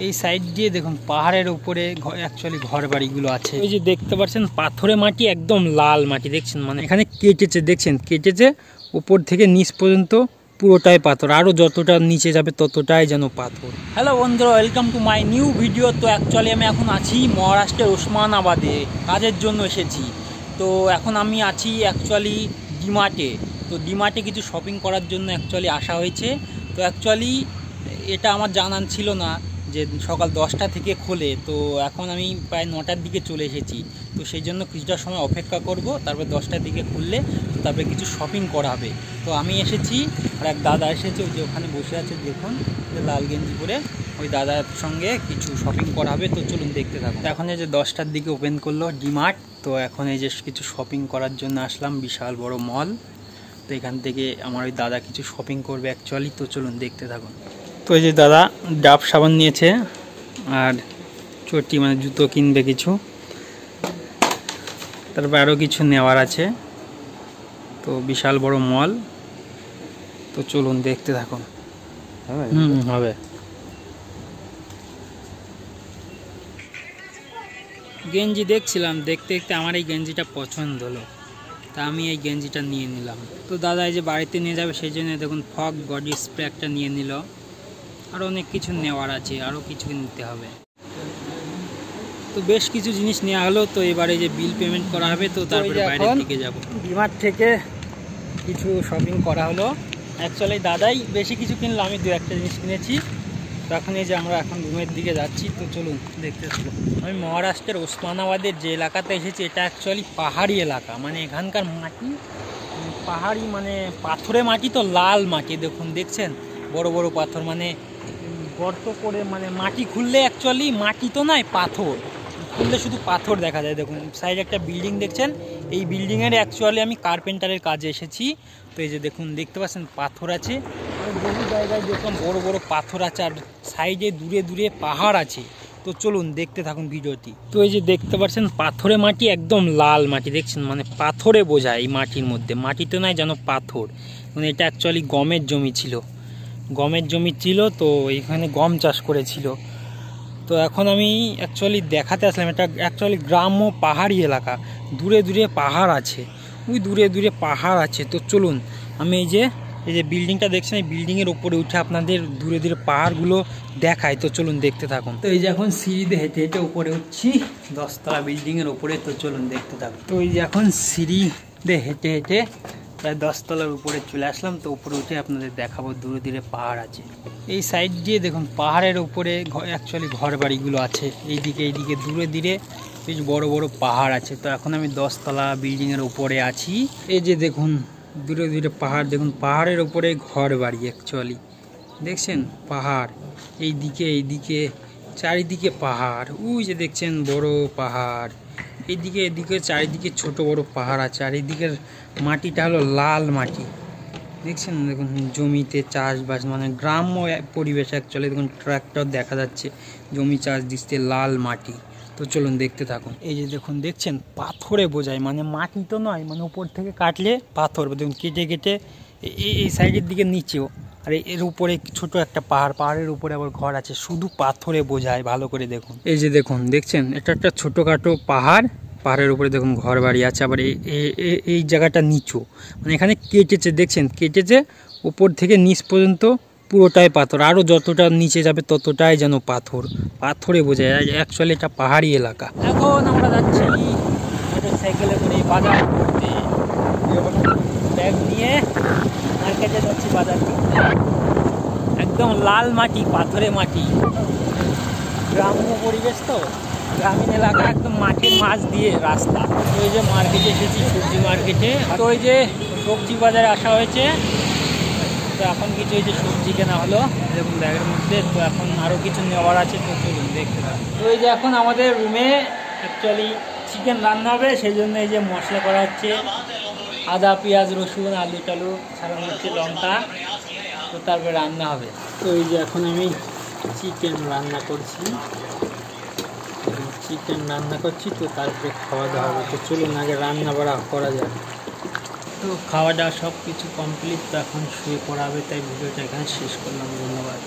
এই সাইড দিয়ে দেখুন পাহাড়ের উপরে অ্যাকচুয়ালি ঘর বাড়িগুলো আছে। এই যে দেখতে পাচ্ছেন পাথরে মাটি, একদম লাল মাটি দেখছেন, মানে এখানে কেটেছে, দেখছেন কেটেছে, উপর থেকে নিচ পর্যন্ত পুরোটাই পাথর, আরও যতটা নিচে যাবে ততটাই যেন পাথর। হ্যালো বন্ধুরা, welcome to my new video. তো অ্যাকচুয়ালি আমি এখন আছি মহারাষ্ট্রের ওসমানাবাদে, কাজের জন্য এসেছি। তো এখন আমি আছি অ্যাকচুয়ালি ডিমার্টে। তো ডিমার্টে কিছু শপিং করার জন্য অ্যাকচুয়ালি আসা হয়েছে। তো অ্যাকচুয়ালি এটা আমার জানা ছিল না যে সকাল 10টা থেকে খোলে। তো এখন আমি প্রায় 9টার দিকে চলে এসেছি। তো সেই জন্য কিছুটা সময় অপেক্ষা করব, তারপর 10টার দিকে খুললে তারপরে কিছু শপিং করা হবে। তো আমি এসেছি, আর এক দাদা এসেছে, ওই যে ওখানে বসে আছে দেখুন, লাল গেঞ্জি পরে, ওই দাদার সঙ্গে কিছু শপিং করা হবে। তো চলুন দেখতে থাকুন। এখন এই যে 10টার দিকে ওপেন করলো ডিমার্ট। তো এখন এই যে কিছু শপিং করার জন্য আসলাম, বিশাল বড় মল। তো এখান থেকে আমার ওই দাদা কিছু শপিং করবে অ্যাকচুয়ালি। তো চলুন দেখতে থাকুন। তো এই যে দাদা ডাব সাবান নিয়েছে আর চটি, মানে জুতো কিনবে কিছু, তারপর আরও কিছু নেওয়ার আছে। তো বিশাল বড় মল। তো চলুন দেখতে থাকুন। হবে। গেঞ্জি দেখছিলাম, দেখতে দেখতে আমার এই গেঞ্জিটা পছন্দ হলো, তা আমি এই গেঞ্জিটা নিয়ে নিলাম। তো দাদা এই যে বাড়িতে নিয়ে যাবে সেই জন্য দেখুন ফগ বডি স্প্রে একটা নিয়ে নিল। আরও অনেক কিছু নেওয়ার আছে, আরও কিছু নিতে হবে। তো বেশ কিছু জিনিস নেওয়া হলো। তো এবারে যে বিল পেমেন্ট করা হবে, তো তারপরে বাইরের দিকে যাব। ডিমার্ট থেকে কিছু শপিং করা হলো। অ্যাকচুয়ালি দাদাই বেশি কিছু কিনলো, আমি দু একটা জিনিস কিনেছি। তো এখন এই যে আমরা এখন রুমের দিকে যাচ্ছি। তো চলুন দেখতে থাকুন। আমি মহারাষ্ট্রের ওসমানাবাদের যে এলাকাতে এসেছি, এটা অ্যাকচুয়ালি পাহাড়ি এলাকা, মানে এখানকার মাটি পাহাড়ি, মানে পাথরে মাটি, তো লাল মাটি দেখুন, দেখছেন বড় বড় পাথর, মানে গর্ত করে, মানে মাটি খুললে অ্যাকচুয়ালি মাটি তো নয়, পাথর খুললে শুধু পাথর দেখা যায়। দেখুন সাইডে একটা বিল্ডিং দেখছেন, এই বিল্ডিংয়ের অ্যাকচুয়ালি আমি কার্পেন্টারের কাজে এসেছি। তো এই যে দেখুন দেখতে পাচ্ছেন পাথর আছে, আর বহু জায়গায় দেখুন বড় বড় পাথর আছে, আর সাইডে দূরে দূরে পাহাড় আছে। তো চলুন দেখতে থাকুন ভিডিওটি। তো এই যে দেখতে পাচ্ছেন পাথরে মাটি, একদম লাল মাটি দেখছেন, মানে পাথরে বোঝায় এই মাটির মধ্যে, মাটি তো নয় যেন পাথর। মানে এটা অ্যাকচুয়ালি গমের জমি ছিল, গমের জমি ছিল, তো এইখানে গম চাষ করেছিল। তো এখন আমি অ্যাকচুয়ালি দেখাতে আসলাম, এটা অ্যাকচুয়ালি গ্রাম্য পাহাড়ি এলাকা, দূরে দূরে পাহাড় আছে, ওই দূরে দূরে পাহাড় আছে। তো চলুন আমি এই যে বিল্ডিংটা দেখছেন, এই বিল্ডিংয়ের ওপরে উঠে আপনাদের দূরে দূরে পাহাড়গুলো দেখায়। তো চলুন দেখতে থাকুন। তো এই যে এখন সিঁড়িতে হেঁটে হেঁটে উপরে উঠছি 10তলা বিল্ডিংয়ের ওপরে। তো চলুন দেখতে থাকুন। তো এই যে এখন সিঁড়িতে হেঁটে হেঁটে প্রায় 10তলার উপরে চলে আসলাম। তো উপরে উঠে আপনাদের দেখাবো, দূরে দূরে পাহাড় আছে। এই সাইড দিয়ে দেখুন পাহাড়ের উপরে অ্যাকচুয়ালি ঘর বাড়িগুলো আছে, এইদিকে দূরে দূরে বেশ বড় বড় পাহাড় আছে। তো এখন আমি 10তলা বিল্ডিংয়ের উপরে আছি। এই যে দেখুন দূরে দূরে পাহাড়, দেখুন পাহাড়ের উপরে ঘর বাড়ি অ্যাকচুয়ালি দেখছেন, পাহাড় এইদিকে চারিদিকে পাহাড়, ওই যে দেখছেন বড় পাহাড়, এদিকে চারিদিকে ছোট বড় পাহাড় আছে। আর এইদিকের মাটিটা হলো লাল মাটি দেখছেন, দেখুন জমিতে চাষবাস, মানে গ্রাম্য পরিবেশ অ্যাকচুয়ালি। দেখুন ট্রাক্টর দেখা যাচ্ছে, জমি চাষ দিচ্ছে, লাল মাটি। তো চলুন দেখতে থাকুন। এই যে দেখুন দেখছেন পাথরে বোঝায়, মানে মাটি তো নয়, মানে উপর থেকে কাটলে পাথর, দেখুন কেটে কেটে এই সাইডের দিকে নিচেও, আর এর উপরে ছোট একটা পাহাড়, পাহাড়ের উপরে আবার ঘর আছে, শুধু পাথরে বোঝায়। ভালো করে দেখুন, এই যে দেখুন দেখছেন এটা একটা ছোটোখাটো পাহাড়, পাহাড়ের উপরে দেখুন ঘর বাড়ি আছে। আবার এই জায়গাটা নিচু, মানে এখানে কেটেছে, দেখছেন কেটেছে, উপর থেকে নিচ পর্যন্ত পুরোটাই পাথর, আরও যতটা নিচে যাবে ততটাই যেন পাথর, পাথরে বোঝায়। অ্যাকচুয়ালি এটা পাহাড়ি এলাকা। এখন আমরা যাচ্ছি মোটরসাইকেলে করে বাজার করতে, ব্যাগ নিয়ে মার্কেটে যাচ্ছি বাজার করতে। একদম লাল মাটি, পাথরে মাটি, গ্রাম্য পরিবেশ, তো গ্রামীণ এলাকা, একদম মাঠের মাছ দিয়ে রাস্তা। তো এই যে মার্কেটে এসেছি, সবজি মার্কেটে। তো ওই যে সবজি বাজারে আসা হয়েছে। তো এখন কিছু এই যে সবজি কেনা হলো দেখুন ব্যাগের মধ্যে। তো এখন আরও কিছু নেওয়ার আছে, তো চলুন দেখতে থাকুন। তো এই যে এখন আমাদের রুমে অ্যাকচুয়ালি চিকেন রান্না হবে, সেই জন্য এই যে মশলা করা হচ্ছে, আদা পেঁয়াজ রসুন আলু টালু ছাড়ানো হচ্ছে, লঙ্কা, তো তারপরে রান্না হবে। তো এই যে এখন আমি চিকেন রান্না করছি, তো তারপরে খাওয়া দাওয়া হবে। তো চলুন আগে রান্না বাড়া করা যাক। তো খাওয়া দাওয়া সব কিছু কমপ্লিট। তো এখন শুয়ে পড়া হবে, তাই ভিডিওটা এখানে শেষ করলাম। ধন্যবাদ।